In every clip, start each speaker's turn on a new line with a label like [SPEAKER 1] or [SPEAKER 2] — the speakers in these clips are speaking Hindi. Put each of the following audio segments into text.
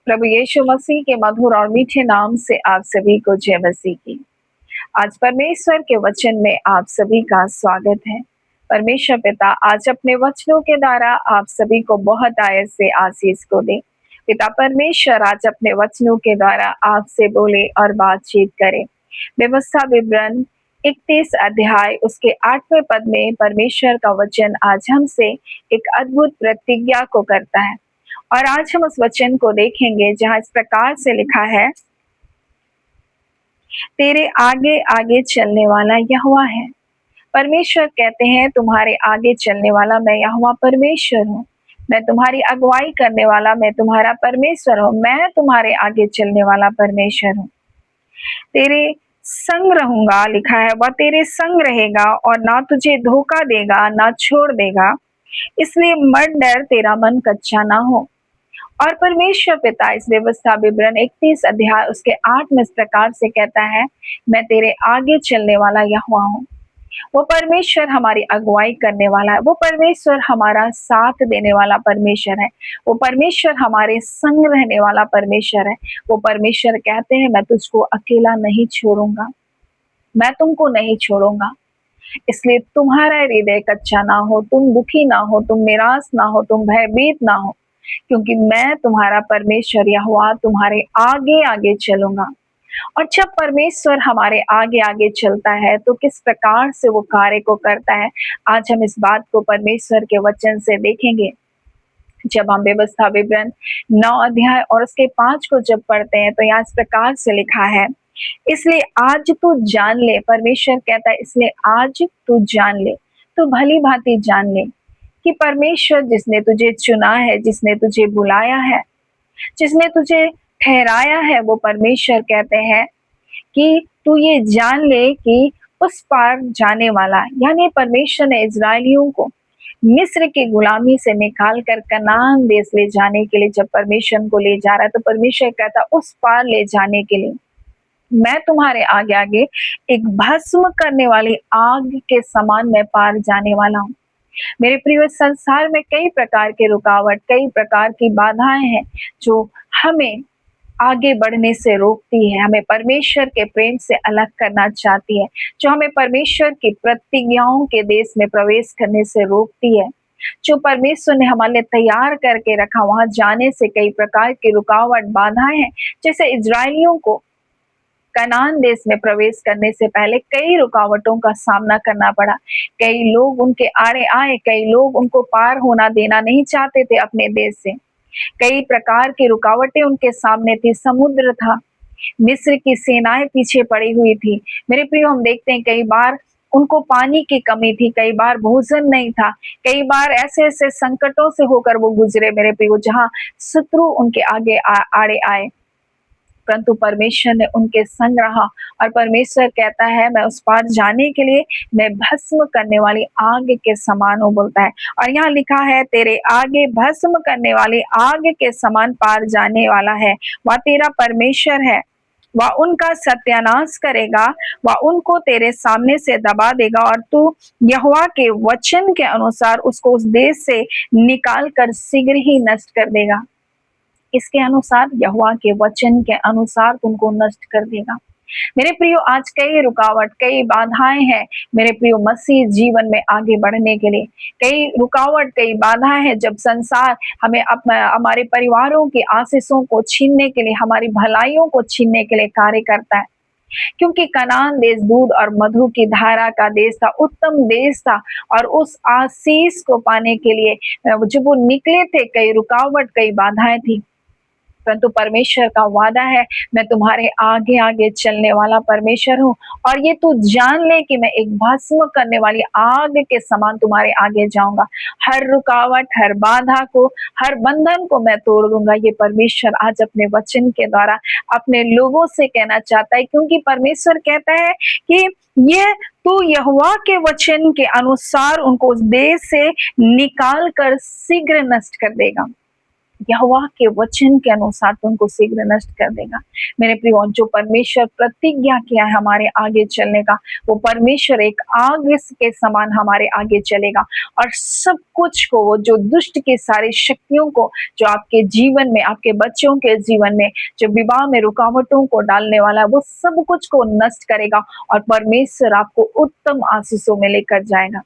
[SPEAKER 1] प्रभु यीशु मसीह के मधुर और मीठे नाम से आप सभी को जय मसीह की। आज परमेश्वर के वचन में आप सभी का स्वागत है। परमेश्वर पिता आज अपने वचनों के द्वारा आप सभी को बहुत आयत से आशीष को दे। पिता परमेश्वर आज अपने वचनों के द्वारा आपसे बोले और बातचीत करे। व्यवस्था विवरण 31 अध्याय उसके 8वें पद में परमेश्वर का वचन आज हमसे एक अद्भुत प्रतिज्ञा को करता है और आज हम उस वचन को देखेंगे जहां इस प्रकार से लिखा है, तेरे आगे आगे चलने वाला यहोवा है। परमेश्वर कहते हैं तुम्हारे आगे चलने वाला मैं यहोवा परमेश्वर हूँ। मैं तुम्हारी अगुवाई करने वाला मैं तुम्हारा परमेश्वर हूँ। मैं तुम्हारे आगे चलने वाला परमेश्वर हूँ। तेरे संग रहूंगा लिखा है, वह तेरे संग रहेगा और ना तुझे धोखा देगा ना छोड़ देगा। इसलिए मत डर, तेरा मन कच्चा ना हो। और परमेश्वर पिता इस व्यवस्था विवरण 31 अध्याय उसके 8 में इस प्रकार से कहता है, मैं तेरे आगे चलने वाला यहोवा हूँ। वो परमेश्वर हमारी अगुवाई करने वाला है। वो परमेश्वर हमारा साथ देने वाला परमेश्वर है। वो परमेश्वर हमारे संग रहने वाला परमेश्वर है। वो परमेश्वर कहते हैं, मैं तुझको अकेला नहीं छोड़ूंगा, मैं तुमको नहीं छोड़ूंगा। इसलिए तुम्हारा हृदय कच्चा ना हो, तुम दुखी ना हो, तुम निराश ना हो, तुम भयभीत ना हो, क्योंकि मैं तुम्हारा परमेश्वर यहोवा तुम्हारे आगे आगे चलूंगा। और जब परमेश्वर हमारे आगे आगे चलता है तो किस प्रकार से वो कार्य को करता है, आज हम इस बात को परमेश्वर के वचन से देखेंगे। जब हम व्यवस्था विवरण 9 अध्याय और उसके 5 को जब पढ़ते हैं तो यहाँ इस प्रकार से लिखा है, इसलिए आज तू जान ले। परमेश्वर कहता है, इसलिए आज तू जान ले, तू भली भांति जान ले कि परमेश्वर जिसने तुझे चुना है, जिसने तुझे बुलाया है, जिसने तुझे ठहराया है, वो परमेश्वर कहते हैं कि तू ये जान ले कि उस पार जाने वाला, यानी परमेश्वर ने इजरायलियों को मिस्र की गुलामी से निकाल कर कनान देश ले जाने के लिए जब परमेश्वर को ले जा रहा है तो परमेश्वर कहता उस पार ले जाने के लिए मैं तुम्हारे आगे आगे एक भस्म करने वाली आग के समान मैं पार जाने वाला हूँ। मेरे प्रिय, संसार में कई प्रकार के रुकावट, कई प्रकार की बाधाएं हैं जो हमें आगे बढ़ने से रोकती है, हमें परमेश्वर के प्रेम से अलग करना चाहती है, जो हमें परमेश्वर की प्रतिज्ञाओं के देश में प्रवेश करने से रोकती है। जो परमेश्वर ने हमारे लिए तैयार करके रखा, वहां जाने से कई प्रकार की रुकावट, बाधाएं हैं। जैसे इजरायलियों को कनान देश में प्रवेश करने से पहले कई रुकावटों का सामना करना पड़ा। कई लोग उनके आड़े आए, कई लोग उनको पार होना देना नहीं चाहते थे अपने देश से। कई प्रकार की रुकावटें उनके सामने थी। समुद्र था, मिस्र की सेनाएं पीछे पड़ी हुई थी। मेरे प्रियो, हम देखते हैं कई बार उनको पानी की कमी थी, कई बार भोजन नहीं था, कई बार ऐसे ऐसे संकटों से होकर वो गुजरे मेरे प्रियो, जहां शत्रु उनके आगे आड़े आए, परंतु परमेश्वर ने उनके संग रहा। और परमेश्वर कहता है, मैं उस पार जाने के लिए मैं भस्म करने वाली आग के समान हूँ, बोलता है। और यहाँ लिखा है, तेरे आगे भस्म करने वाली आग के समान पार जाने वाला है, वह तेरा परमेश्वर है। वह उनका सत्यानाश करेगा, वह उनको तेरे सामने से दबा देगा और तू यहोवा के वचन के अनुसार उसको उस देश से निकाल कर शीघ्र ही नष्ट कर देगा। इसके अनुसार, यहोवा के वचन के अनुसार तुमको नष्ट कर देगा। मेरे प्रियो, आज कई रुकावट, कई बाधाएं हैं मेरे प्रियो मसीह जीवन में आगे बढ़ने के लिए। कई रुकावट, कई बाधाएं हैं जब संसार हमें हमारे परिवारों की आशीषों को छीनने के लिए, हमारी भलाइयों को छीनने के लिए कार्य करता है। क्योंकि कनान देश दूध और मधु की धारा का देश था, उत्तम देश था, और उस आशीष को पाने के लिए जब वो निकले थे, कई रुकावट, कई बाधाएं थी, परंतु परमेश्वर का वादा है, मैं तुम्हारे आगे आगे चलने वाला परमेश्वर हूँ। और ये तू जान ले कि मैं एक भस्म करने वाली आग के समान तुम्हारे आगे जाऊंगा। हर रुकावट, हर बाधा को, हर बंधन को मैं तोड़ दूंगा। ये परमेश्वर आज अपने वचन के द्वारा अपने लोगों से कहना चाहता है, क्योंकि परमेश्वर कहता है कि ये तू यहोवा के वचन के अनुसार उनको उस देश से निकाल कर शीघ्र नष्ट कर देगा। यहोवा के वचन के अनुसार तुमको शीघ्र नष्ट कर देगा। मेरे प्रियो, जो परमेश्वर प्रतिज्ञा किया है हमारे आगे चलने का, वो परमेश्वर एक आग के समान हमारे आगे चलेगा और सब कुछ को, वो जो दुष्ट की सारी शक्तियों को जो आपके जीवन में, आपके बच्चों के जीवन में जो विवाह में रुकावटों को डालने वाला है, वो सब कुछ को नष्ट करेगा और परमेश्वर आपको उत्तम आशीषों में लेकर जाएगा।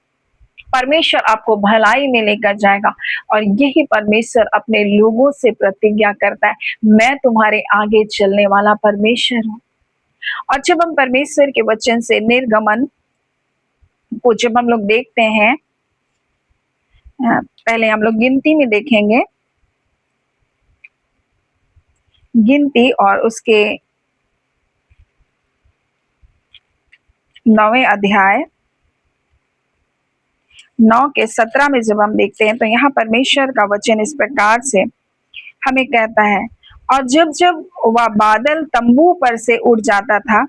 [SPEAKER 1] परमेश्वर आपको भलाई में लेकर जाएगा और यही परमेश्वर अपने लोगों से प्रतिज्ञा करता है, मैं तुम्हारे आगे चलने वाला परमेश्वर हूँ। और जब हम परमेश्वर के वचन से निर्गमन को जब हम लोग देखते हैं, पहले हम लोग गिनती में देखेंगे, गिनती और उसके 9वें अध्याय 9 के 17 में जब हम देखते हैं तो यहाँ परमेश्वर का वचन इस प्रकार से हमें कहता है, और जब जब वह बादल तंबू पर से उड़ जाता था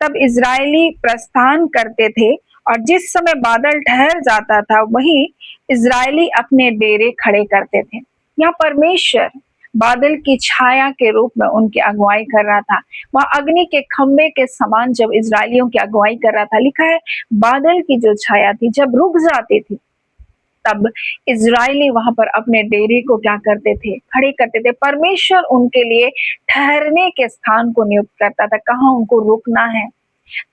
[SPEAKER 1] तब इजरायली प्रस्थान करते थे, और जिस समय बादल ठहर जाता था वहीं इजरायली अपने डेरे खड़े करते थे। यहाँ परमेश्वर बादल की छाया के रूप में उनकी अगुवाई कर रहा था। वह अग्नि के खंबे के समान जब इजरायलियों की अगुवाई कर रहा था। लिखा है बादल की जो छाया थी जब रुक जाती थी तब इजरायली वहां पर अपने डेरे को क्या करते थे, खड़े करते थे। परमेश्वर उनके लिए ठहरने के स्थान को नियुक्त करता था, कहाँ उनको रुकना है,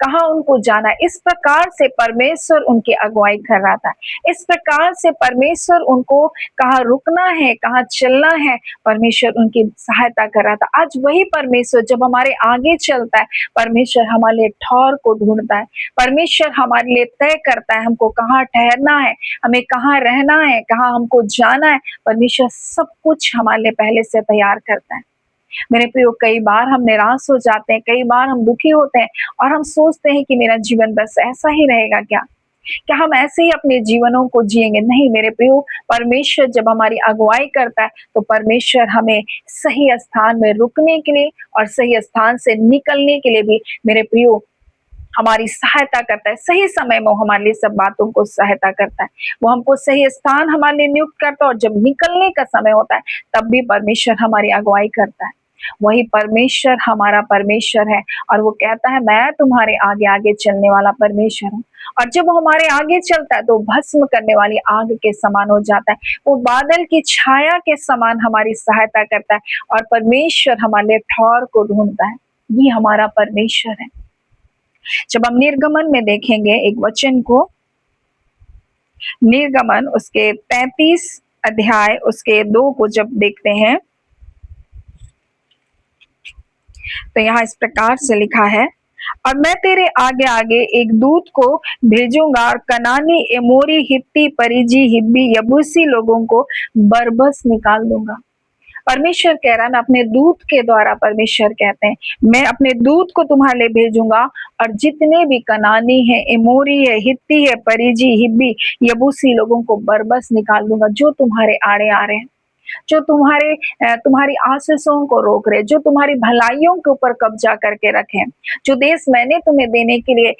[SPEAKER 1] कहाँ उनको जाना है। इस प्रकार से परमेश्वर उनकी अगुवाई कर रहा था। इस प्रकार से परमेश्वर उनको कहाँ रुकना है, कहाँ चलना है, परमेश्वर उनकी सहायता कर रहा था। आज वही परमेश्वर जब हमारे आगे चलता है, परमेश्वर हमारे लिए ठौर को ढूंढता है। परमेश्वर हमारे लिए तय करता है हमको कहाँ ठहरना है, हमें कहाँ रहना है, कहाँ हमको जाना है। परमेश्वर सब कुछ हमारे लिए पहले से तैयार करता है। मेरे प्रियो, कई बार हम निराश हो जाते हैं, कई बार हम दुखी होते हैं और हम सोचते हैं कि मेरा जीवन बस ऐसा ही रहेगा क्या हम ऐसे ही अपने जीवनों को जिएंगे? नहीं मेरे प्रियो, परमेश्वर जब हमारी अगुवाई करता है तो परमेश्वर हमें सही स्थान में रुकने के लिए और सही स्थान से निकलने के लिए भी मेरे प्रियो हमारी सहायता करता है। सही समय में हमारे लिए सब बातों को सहायता करता है। वो हमको सही स्थान हमारे लिए नियुक्त करता है और जब निकलने का समय होता है तब भी परमेश्वर हमारी अगुवाई करता है। वही परमेश्वर हमारा परमेश्वर है और वो कहता है मैं तुम्हारे आगे आगे चलने वाला परमेश्वर हूँ। और जब वो हमारे आगे चलता है तो भस्म करने वाली आग के समान हो जाता है। वो बादल की छाया के समान हमारी सहायता करता है और परमेश्वर हमारे ठौर को ढूंढता है। ये हमारा परमेश्वर है। जब हम निर्गमन में देखेंगे एक वचन को, निर्गमन उसके 35 अध्याय उसके 2 को जब देखते हैं तो यहाँ इस प्रकार से लिखा है, और मैं तेरे आगे आगे एक दूत को भेजूंगा और कनानी, एमोरी, हित्ती, परिजी, हिब्बी, यबूसी लोगों को बरबस निकाल दूंगा। परमेश्वर कह रहा है मैं अपने दूत के द्वारा, परमेश्वर कहते हैं मैं अपने दूत को तुम्हारे लिए भेजूंगा और जितने भी कनानी है, एमोरी है, हित्ती है, परिजी, हिब्बी, यबूसी लोगों को बरबस निकाल दूंगा। जो तुम्हारे आड़े आ रहे हैं, जो तुम्हारी आशीषों को रोक रहे, जो तुम्हारी भलाइयों के ऊपर कब्जा करके रखे, जो देश मैंने तुम्हें देने के लिए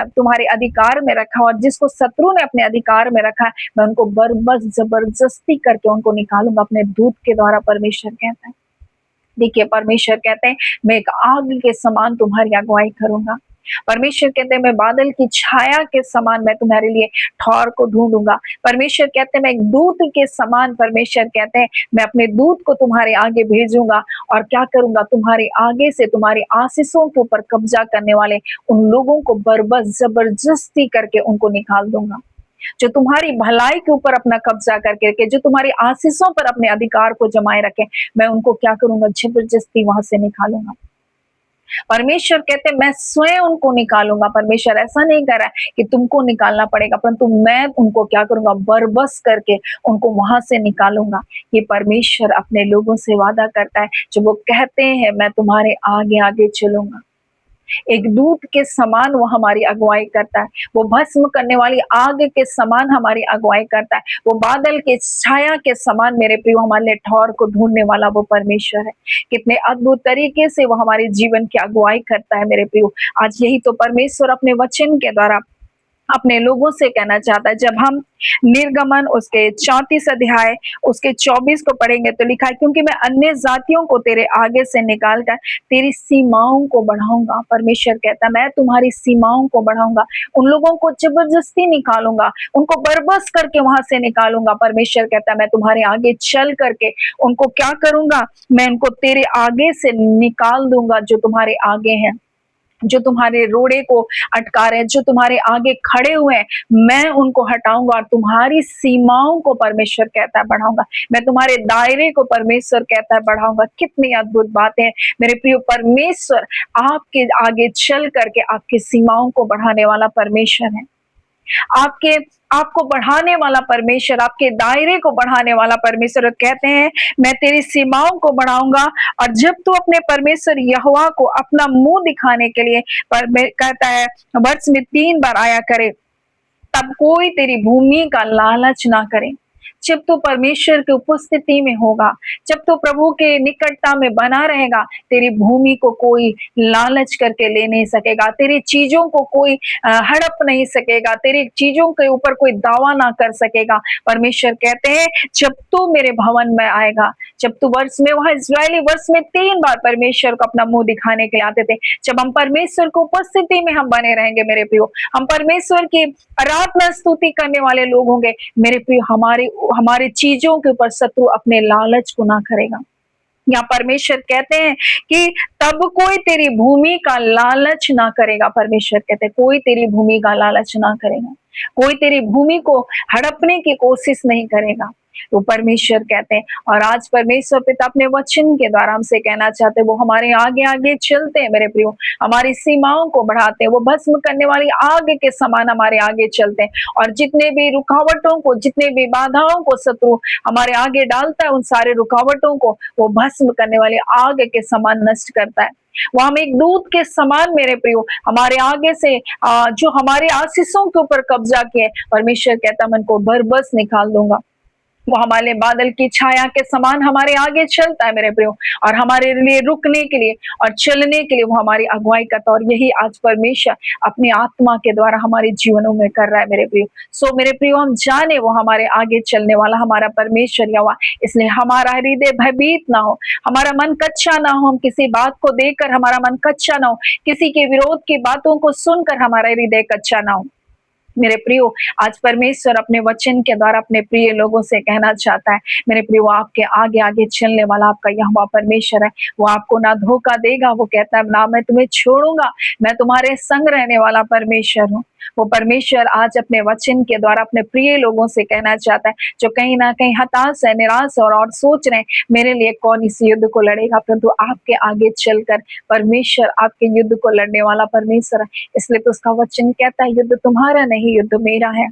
[SPEAKER 1] तुम्हारे अधिकार में रखा और जिसको शत्रु ने अपने अधिकार में रखा, मैं उनको बरबस जबरदस्ती करके उनको निकालूंगा अपने दूत के द्वारा। परमेश्वर कहता है, देखिए परमेश्वर कहते हैं मैं एक आग के समान तुम्हारी अगुवाई करूंगा। परमेश्वर कहते हैं मैं बादल की छाया के समान मैं तुम्हारे लिए ठौर को ढूंढूंगा। परमेश्वर कहते हैं मैं एक दूत के समान, परमेश्वर कहते हैं मैं अपने दूत को तुम्हारे आगे भेजूंगा और क्या करूंगा, तुम्हारे आगे से तुम्हारी आशीषों के ऊपर कब्जा करने वाले उन लोगों को बरबस जबरदस्ती करके उनको निकाल दूंगा। जो तुम्हारी भलाई के ऊपर अपना कब्जा करके रखे, जो तुम्हारी आशीषों पर अपने अधिकार को जमाए रखे, मैं उनको क्या करूंगा, जबरदस्ती वहां से निकालूंगा। परमेश्वर कहते मैं स्वयं उनको निकालूंगा। परमेश्वर ऐसा नहीं कर रहा है कि तुमको निकालना पड़ेगा, परंतु मैं उनको क्या करूंगा, बरबस करके उनको वहां से निकालूंगा। ये परमेश्वर अपने लोगों से वादा करता है जो वो कहते हैं मैं तुम्हारे आगे आगे चलूंगा। एक दूत के समान वो हमारी अगुवाई करता है, वो भस्म करने वाली आग के समान हमारी अगुवाई करता है, वो बादल के छाया के समान मेरे प्रियो हमारे लिए ठौर को ढूंढने वाला वो परमेश्वर है। कितने अद्भुत तरीके से वो हमारे जीवन की अगुवाई करता है मेरे प्रियो। आज यही तो परमेश्वर अपने वचन के द्वारा अपने लोगों से कहना चाहता है। जब हम निर्गमन उसके 34 अध्याय उसके 24 को पढ़ेंगे तो लिखा है, क्योंकि मैं अन्य जातियों को तेरे आगे से निकाल कर तेरी सीमाओं को बढ़ाऊंगा। परमेश्वर कहता है मैं तुम्हारी सीमाओं को बढ़ाऊंगा, उन लोगों को जबरदस्ती निकालूंगा, उनको बरबस करके वहां से निकालूंगा। परमेश्वर कहता है मैं तुम्हारे आगे चल करके उनको क्या करूंगा, मैं उनको तेरे आगे से निकाल दूंगा। जो तुम्हारे आगे हैं, जो तुम्हारे रोड़े को अटका रहे हैं, जो तुम्हारे आगे खड़े हुए हैं, मैं उनको हटाऊंगा और तुम्हारी सीमाओं को परमेश्वर कहता है बढ़ाऊंगा। मैं तुम्हारे दायरे को परमेश्वर कहता है बढ़ाऊंगा। कितनी अद्भुत बातें हैं मेरे प्रिय। परमेश्वर आपके आगे चल करके आपकी सीमाओं को बढ़ाने वाला परमेश्वर है। आपके आपको बढ़ाने वाला परमेश्वर, आपके दायरे को बढ़ाने वाला परमेश्वर। कहते हैं मैं तेरी सीमाओं को बढ़ाऊंगा। और जब तू अपने परमेश्वर यहोवा को अपना मुंह दिखाने के लिए कहता है वर्ष में 3 बार आया करे, तब कोई तेरी भूमि का लालच ना करे। जब तू परमेश्वर की उपस्थिति में होगा, जब तू प्रभु के निकटता में बना रहेगा, तेरी भूमि को कोई लालच करके ले नहीं सकेगा, तेरी चीजों को कोई हड़प नहीं सकेगा, तेरी चीजों के ऊपर कोई दावा ना कर सकेगा। परमेश्वर कहते हैं जब तू मेरे भवन में आएगा, जब तू वर्ष में, वहां इस्राएली वर्ष में 3 बार परमेश्वर को अपना मुंह दिखाने के लिए आते थे। जब हम परमेश्वर को उपस्थिति में हम बने रहेंगे मेरे प्रियो, हम परमेश्वर की आराधना स्तुति करने वाले लोग होंगे मेरे प्रियो, हमारे चीजों के ऊपर शत्रु अपने लालच को ना करेगा। यहाँ परमेश्वर कहते हैं कि तब कोई तेरी भूमि का लालच ना करेगा। परमेश्वर कहते हैं कोई तेरी भूमि का लालच ना करेगा, कोई तेरी भूमि को हड़पने की कोशिश नहीं करेगा। तो परमेश्वर कहते हैं, और आज परमेश्वर पिता अपने वचन के द्वारा हमसे कहना चाहते हैं, वो हमारे आगे आगे चलते हैं मेरे प्रियो, हमारी सीमाओं को बढ़ाते हैं। वो भस्म करने वाली आग के समान हमारे आगे चलते हैं, और जितने भी रुकावटों को, जितने भी बाधाओं को शत्रु हमारे आगे डालता है, उन सारे रुकावटों को वो भस्म करने वाली आग के समान नष्ट करता है। वो हम एक दूत के समान मेरे प्रियो हमारे आगे से जो हमारे आशीषों के ऊपर कब्जा किए, परमेश्वर कहता मैं उनको बरबस निकाल दूंगा। वो हमारे बादल की छाया के समान हमारे आगे चलता है मेरे प्रियो, और हमारे लिए रुकने के लिए और चलने के लिए वो हमारी अगुवाई करता है। और यही आज परमेश्वर अपनी आत्मा के द्वारा हमारे जीवनों में कर रहा है मेरे प्रियो। सो मेरे प्रियो हम जाने वो हमारे आगे चलने वाला हमारा परमेश्वर यहोवा, इसलिए हमारा हृदय भयभीत ना हो, हमारा मन कच्चा ना हो, हम किसी बात को देखकर हमारा मन कच्चा ना हो, किसी के विरोध की बातों को सुनकर हमारा हृदय कच्चा ना हो। मेरे प्रियो आज परमेश्वर अपने वचन के द्वारा अपने प्रिय लोगों से कहना चाहता है मेरे प्रियो, आपके आगे आगे चलने वाला आपका यहोवा परमेश्वर है। वो आपको ना धोखा देगा, वो कहता है ना मैं तुम्हें छोड़ूंगा, मैं तुम्हारे संग रहने वाला परमेश्वर हूँ। वो परमेश्वर आज अपने वचन के द्वारा अपने प्रिय लोगों से कहना चाहता है जो कहीं ना कहीं हताश है, निराश और सोच रहे हैं मेरे लिए कौन इस युद्ध को लड़ेगा, परंतु आपके आगे चलकर परमेश्वर आपके युद्ध को लड़ने वाला परमेश्वर है। इसलिए तो उसका वचन कहता है युद्ध तुम्हारा नहीं, युद्ध मेरा है।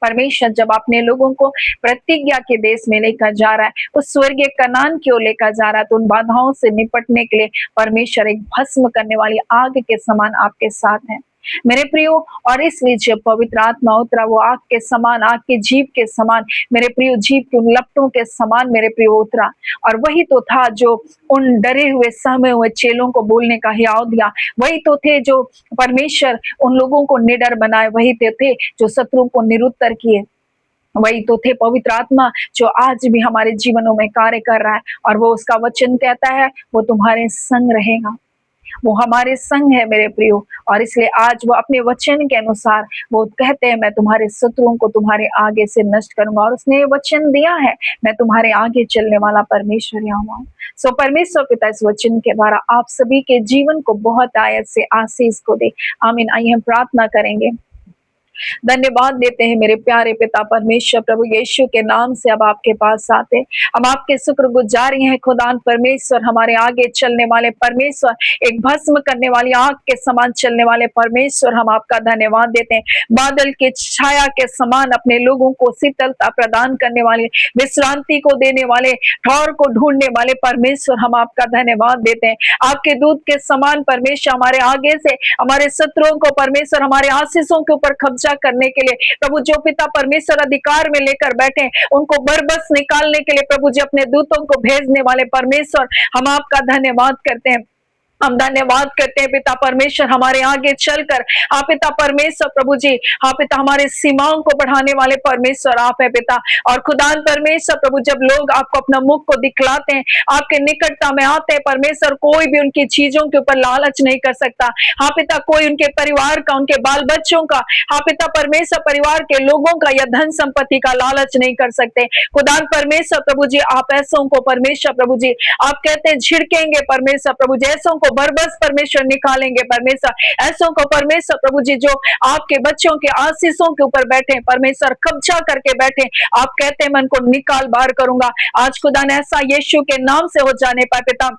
[SPEAKER 1] परमेश्वर जब अपने लोगों को प्रतिज्ञा के देश में लेकर जा रहा है, उस स्वर्गीय कनान की ओर लेकर जा रहा है, तो उन बाधाओं से निपटने के लिए परमेश्वर एक भस्म करने वाली आग के समान आपके साथ है मेरे प्रियो। और इसलिए जब पवित्र आत्मा उतरा, वो आग के समान, आग के जीभ के समान मेरे प्रियो, जीभ के उन लपटों के समान मेरे प्रियो उतरा। और वही तो था जो उन डरे हुए सहमे हुए चेलों को बोलने का हियाव दिया, वही तो थे जो परमेश्वर उन लोगों को निडर बनाए, वही तो थे जो शत्रु को निरुत्तर किए, वही तो थे पवित्र आत्मा जो आज भी हमारे जीवनों में कार्य कर रहा है। और वो उसका वचन कहता है वो तुम्हारे संग रहेगा, वो हमारे संग है मेरे प्रियो। और इसलिए आज वो अपने वचन के अनुसार वो कहते हैं मैं तुम्हारे शत्रुओं को तुम्हारे आगे से नष्ट करूंगा, और उसने ये वचन दिया है मैं तुम्हारे आगे चलने वाला परमेश्वर यहोवा हूं। सो परमेश्वर पिता इस वचन के द्वारा आप सभी के जीवन को बहुत आयत से आशीष को दे, आमीन। आइए हम प्रार्थना करेंगे। धन्यवाद देते हैं मेरे प्यारे पिता परमेश्वर, प्रभु यीशु के नाम से अब आपके पास आते, हम आपके शुक्रगुजारी हैं खुदान परमेश्वर, हमारे आगे चलने वाले परमेश्वर, एक भस्म करने वाली आग के समान चलने वाले परमेश्वर, हम आपका धन्यवाद देते हैं। बादल के छाया के समान अपने लोगों को शीतलता प्रदान करने वाले, विश्रांति को देने वाले, ठौर को ढूंढने वाले परमेश्वर, हम आपका धन्यवाद देते हैं। आपके दूत के समान परमेश्वर हमारे आगे से हमारे शत्रुओं को परमेश्वर हमारे आशीषों के ऊपर कब्जा करने के लिए प्रभु जो पिता परमेश्वर अधिकार में लेकर बैठे उनको बरबस निकालने के लिए प्रभु जी अपने दूतों को भेजने वाले परमेश्वर, हम आपका धन्यवाद करते हैं। हम धन्यवाद करते हैं पिता परमेश्वर, हमारे आगे चलकर हाँ पिता परमेश्वर प्रभु जी, हाँ पिता हमारे सीमाओं को बढ़ाने वाले परमेश्वर आप है पिता। और खुदान परमेश्वर प्रभु, जब लोग आपको अपना मुख को दिखलाते हैं, आपके निकटता में आते हैं परमेश्वर, कोई भी उनकी चीजों के ऊपर लालच नहीं कर सकता। हाँ पिता, कोई उनके परिवार का, उनके बाल बच्चों का, हाँ पिता परमेश्वर परिवार के लोगों का या धन संपत्ति का लालच नहीं कर सकते। खुदान परमेश्वर प्रभु जी, आप ऐसों को परमेश्वर प्रभु जी, आप कहते हैं झिड़केंगे परमेश्वर प्रभु जी, ऐसों को बरबस परमेश्वर निकालेंगे परमेश्वर, ऐसों को परमेश्वर प्रभु जी जो आपके बच्चों के आशीषों के ऊपर बैठे परमेश्वर, कब्जा करके बैठे, आप कहते हैं मैं उनको निकाल बाहर करूंगा। आज खुदा ने ऐसा यीशु के नाम से हो जाने पाए पिता।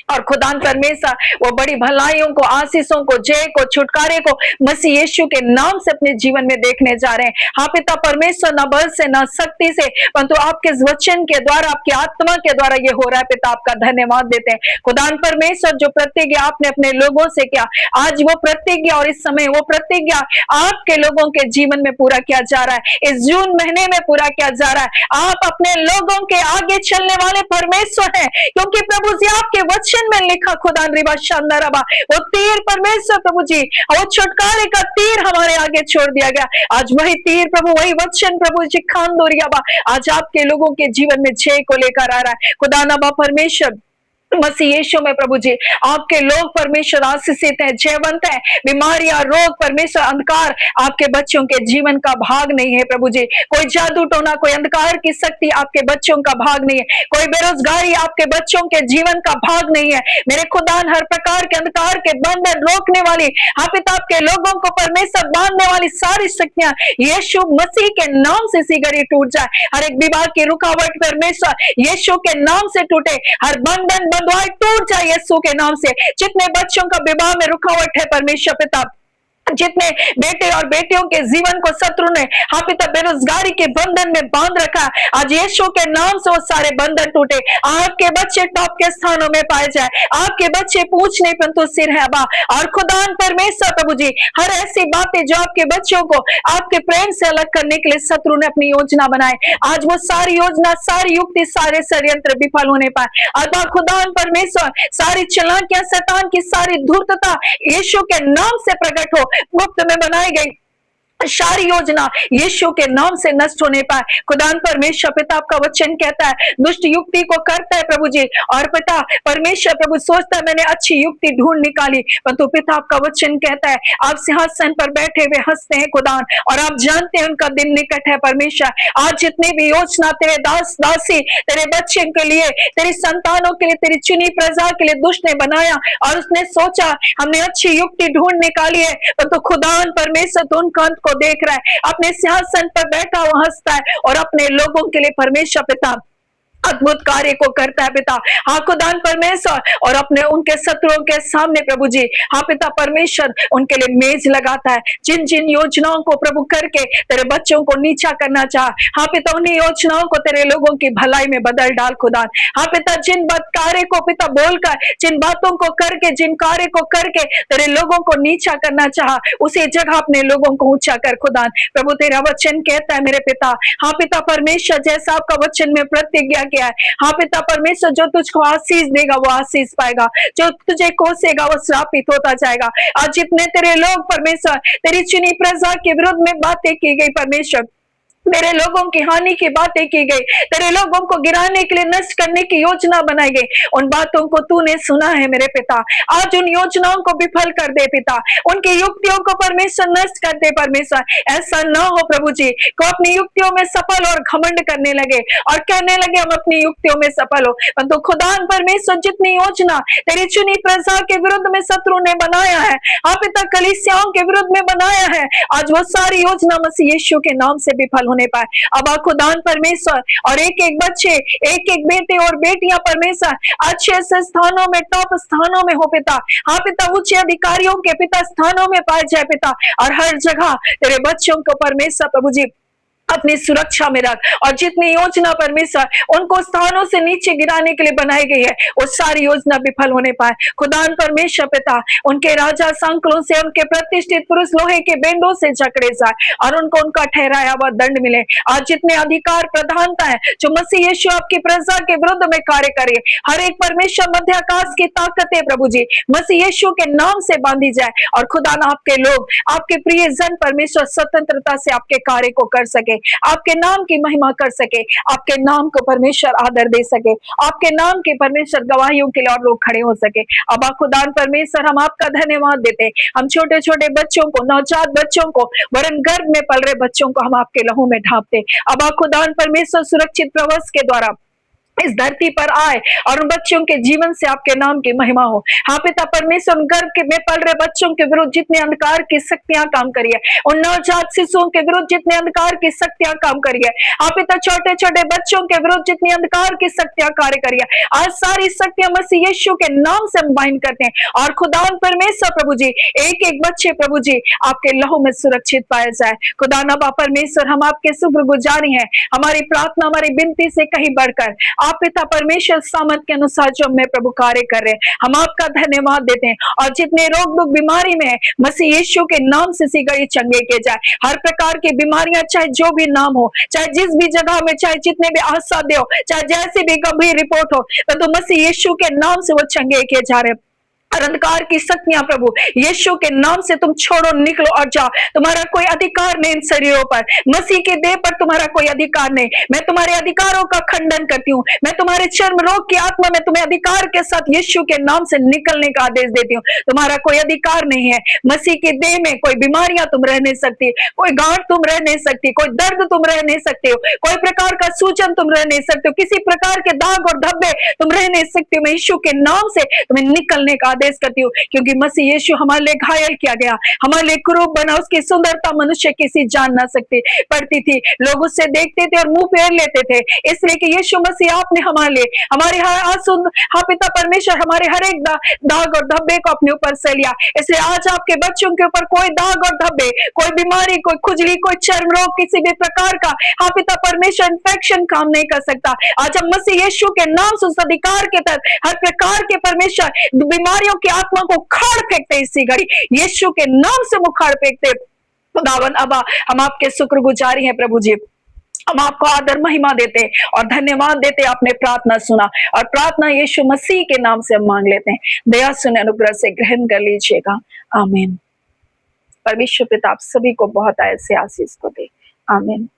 [SPEAKER 1] और खुदान परमेश्वर वो बड़ी भलाइयों को, आशीषों को, जय को, छुटकारे को मसीह यीशु के नाम से अपने जीवन में देखने जा रहे हैं। हाँ पिता परमेश्वर, ना बल से ना शक्ति से, परंतु आपके वचन के द्वारा, आपकी आत्मा के द्वारा ये हो रहा है पिता। आपका धन्यवाद देते हैं खुदान परमेश्वर, जो प्रतिज्ञा आपने अपने लोगों से किया, आज वो प्रतिज्ञा और इस समय वो प्रतिज्ञा आपके लोगों के जीवन में पूरा किया जा रहा है। इस जून महीने में पूरा किया जा रहा है। आप अपने लोगों के आगे चलने वाले परमेश्वर हैं, क्योंकि प्रभु जी आपके वचन में लिखा खुदान रिबा शानदार रबा, वो तीर परमेश्वर प्रभु जी, वो छुटकारे का तीर हमारे आगे छोड़ दिया गया। आज वही तीर प्रभु, वही वचन प्रभु जी खानदोरिया बा, आज आपके लोगों के जीवन में जय को लेकर आ रहा है। खुदा नबा परमेश्वर मसीह यीशु में प्रभु जी, आपके लोग परमेश्वर आशीषित है, जयवंत है। बीमारियां, रोग परमेश्वर, अंधकार आपके बच्चों के जीवन का भाग नहीं है प्रभु जी। कोई जादू टोना, कोई अंधकार की शक्ति आपके बच्चों का भाग नहीं है। कोई बेरोजगारी आपके बच्चों के जीवन का भाग नहीं है। मेरे खुदान, हर प्रकार के अंधकार के बंधन रोकने वाली, आप पिता आपके लोगों को परमेश्वर बांधने वाली सारी शक्तियां यीशु मसीह के नाम से इसी घड़ी टूट जाए। हर एक विवाह की रुकावट परमेश्वर यीशु के नाम से टूटे। हर बंधन बंधुआई टूट जाए यीशु के नाम से। जितने बच्चों का विवाह में रुकावट है परमेश्वर पिता, जितने बेटे और बेटियों के जीवन को शत्रु ने हाँ पिता बेरोजगारी के बंधन में बांध रखा, आज यीशु के नाम से वो सारे बंधन टूटे। आपके बच्चे टॉप के स्थानों में पाए जाए, आपके बच्चे पूछ नहीं परंतु सिर है बा। और खुदान परमेश्वर प्रभु जी, हर ऐसी बातें जो आपके बच्चों को आपके प्रेम से अलग करने के लिए शत्रु ने अपनी योजना बनाए, आज वो सारी योजना, सारी युक्ति, सारे षड्यंत्र विफल होने पाए। अतः खुदान परमेश्वर, सारी चालाकियां, शैतान की सारी धूर्तता यीशु के नाम से प्रकट हो। मुफ्त में बनाई गई सारी योजना यीशु के नाम से नष्ट होने पाए। खुदान परमेश्वर पिता, आपका वचन कहता है दुष्ट युक्ति को करता है प्रभु जी, और पिता परमेश्वर प्रभु सोचता है मैंने अच्छी युक्ति ढूंढ निकाली, परंतु पिता आपका वचन कहता है आप सिंहासन पर बैठे हुए हंसते हैं खुदान, और आप जानते हैं उनका दिन निकट है परमेश्वर। आज जितनी भी योजना तेरे दास दासी, तेरे बच्चे के लिए, तेरी संतानों के लिए, तेरी चुनी प्रजा के लिए दुष्ट ने बनाया, और उसने सोचा हमने अच्छी युक्ति ढूंढ निकाली है, परंतु खुदान परमेश्वर तो उनका अंत को देख रहा है, अपने सिंहासन पर बैठा हुआ हंसता है, और अपने लोगों के लिए परमेश्वर पिता अद्भुत कार्य को करता है पिता। हाँ खुदान परमेश्वर, और अपने उनके शत्रुओं के सामने प्रभु जी हाँ पिता परमेश्वर उनके लिए मेज लगाता है। जिन जिन योजनाओं को प्रभु करके तेरे बच्चों को नीचा करना चाह, हाँ पिता उन्हीं योजनाओं को तेरे लोगों की भलाई में बदल डाल खुदान। हाँ पिता, जिन कार्य को पिता बोलकर, जिन बातों को करके, जिन कार्य को करके तेरे लोगों को नीचा करना चाह, उसी जगह अपने लोगों को ऊंचा कर खुदान। प्रभु तेरा वचन कहता है मेरे पिता, हाँ पिता परमेश्वर, जैसा आपका वचन में प्रतिज्ञा किया है, हाँ पिता परमेश्वर, जो तुझको आशीष देगा वो आशीष पाएगा, जो तुझे कोसेगा वो श्रापित होता जाएगा। आज जितने तेरे लोग परमेश्वर तेरी चुनी प्रजा के विरुद्ध में बातें की गई परमेश्वर, मेरे लोगों की हानि की बातें की गई, तेरे लोगों को गिराने के लिए, नष्ट करने की योजना बनाई गई, उन बातों को तूने सुना है मेरे पिता। आज उन योजनाओं को विफल कर दे पिता, उनकी युक्तियों को परमेश्वर नष्ट कर दे परमेश्वर। ऐसा ना हो प्रभु जी को अपनी युक्तियों में सफल और घमंड करने लगे और कहने लगे हम अपनी युक्तियों में सफल हो, परंतु खुदान परमेश्वर जितनी योजना तेरी चुनी प्रजा के विरुद्ध में शत्रु ने बनाया है, हाँ पिता कलीसियाओं के विरुद्ध में बनाया है, आज वो सारी योजना मसीह यीशु के नाम से विफल होने पाए। अब खुदान परमेश्वर, और एक एक बच्चे, एक एक बेटे और बेटियां परमेश्वर अच्छे अच्छे स्थानों में, टॉप स्थानों में हो पिता, हाँ पिता उच्च अधिकारियों के पिता स्थानों में पाए जाए पिता, और हर जगह तेरे बच्चों को परमेश्वर प्रभु जी अपनी सुरक्षा में रख, और जितनी योजना परमेश्वर उनको स्थानों से नीचे गिराने के लिए बनाई गई है, वो सारी योजना विफल होने पाए। खुदान परमेश्वर पिता, उनके राजा संकलों से, उनके प्रतिष्ठित पुरुष लोहे के बेंडों से जकड़े जाए और उनको उनका ठहराया हुआ दंड मिले। आज जितने अधिकार प्रधानता है जो मसीह यीशु आपकी प्रजा के विरुद्ध में कार्य करे, हर एक परमेश्वर मध्य आकाश की ताकतें प्रभु जी मसीह यीशु के नाम से बांधी जाए, और खुदा ना आपके लोग, आपके प्रिय जन परमेश्वर स्वतंत्रता से आपके कार्य को कर सके, आपके नाम की महिमा कर सके, आपके नाम को परमेश्वर आदर दे सके, आपके नाम के परमेश्वर गवाहियों के लिए और लोग खड़े हो सके। अब खुदान परमेश्वर हम आपका धन्यवाद देते, हम छोटे छोटे बच्चों को, नवजात बच्चों को, वरन गर्भ में पल रहे बच्चों को हम आपके लहू में ढांपते। अब खुदान परमेश्वर सुरक्षित प्रवास के द्वारा इस धरती पर आए और उन बच्चों के जीवन से आपके नाम की महिमा हो। हाँ पिता परमेश्वर, उन गर्भ के में पल रहे बच्चों के विरुद्ध जितने अंधकार की शक्तियां काम करिए, उन नवजात शिशुओं के विरुद्ध जितने अंधकार की शक्तियां काम करिए, हाँ पिता छोटे छोटे बच्चों के विरुद्ध जितनी अंधकार की शक्तियां कार्य करिए, आज सारी शक्तियां मसीह यीशु के नाम से हम बाइंड करते हैं, और खुदान परमेश्वर प्रभु जी एक एक बच्चे प्रभु जी आपके लहू में सुरक्षित पाए जाए। खुदा नबा परमेश्वर, हम आपके शुक्रगुजारी हैं, हमारी प्रार्थना हमारी विनती से कहीं बढ़कर आप पिता परमेश्वर सामर्थ के अनुसार जो हमें प्रभु कार्य कर रहे हैं, हम आपका धन्यवाद देते हैं। और जितने रोग दुख बीमारी में है, मसीह यीशु के नाम से सीगड़ी चंगे किए जाए। हर प्रकार की बीमारियां, चाहे जो भी नाम हो, चाहे जिस भी जगह में, चाहे जितने भी आसादे हो, चाहे जैसी भी गंभीर रिपोर्ट हो, तो मसीह यीशु के नाम से वो चंगे किए जा रहे हैं। अंधकार की शक्तियां प्रभु यीशु के नाम से तुम छोड़ो, निकलो और जाओ। तुम्हारा कोई अधिकार नहीं इन शरीरों पर, मसीह के देह पर तुम्हारा कोई अधिकार नहीं। मैं तुम्हारे अधिकारों का खंडन करती हूँ। मैं तुम्हारे चर्म रोग की आत्मा में तुम्हें अधिकार के साथ यीशु के नाम से निकलने का आदेश देती हूँ। तुम्हारा कोई अधिकार नहीं है। मसीह के देह में कोई बीमारियां तुम रह नहीं सकती, कोई गांठ तुम रह नहीं सकती, कोई दर्द तुम रह नहीं सकते हो, कोई प्रकार का सूजन तुम रह नहीं सकते हो, किसी प्रकार के दाग और धब्बे तुम रह नहीं सकते हो। मैं यीशु के नाम से तुम्हें निकलने का आदेश करती हूँ, क्योंकि मसीह यीशु हमारे लिए घायल किया गया, हमारे लिए क्रूप बना। उसकी सुंदरता मनुष्य किसी जान ना सकती पड़ती थी, लोग उससे देखते थे और मुंह फेर लेते थे, इसलिए कि यीशु मसीह आपने हमारे लिए, हमारे हर आंसू, हाँ पिता परमेश्वर, हमारे हर एक दाग और धब्बे को अपने ऊपर से लिया। इसलिए आज आपके बच्चों के ऊपर कोई दाग और धब्बे, कोई बीमारी, कोई खुजली, कोई चर्म रोग, किसी भी प्रकार का, हाँ पिता परमेश्वर, इंफेक्शन काम नहीं कर सकता। आज हम मसीह यीशु के नाम से उस अधिकार के तहत हर प्रकार के परमेश्वर बीमारियों की आत्मा को खाड़ फेंकते इसी घड़ी, यीशु के नाम से मुखाड़ फेंकते। खुदावन अबा, हम आपके शुक्रगुजारी हैं प्रभु जी, हम आपको आदर महिमा देते और धन्यवाद देते। आपने प्रार्थना सुना, और प्रार्थना यीशु मसीह के नाम से हम मांग लेते हैं। दया सुने, अनुग्रह से ग्रहण कर लीजिएगा। आमीन। परमेश्वर पिता आप सभी को बहुत ऐसे आशीष को दे। आमीन।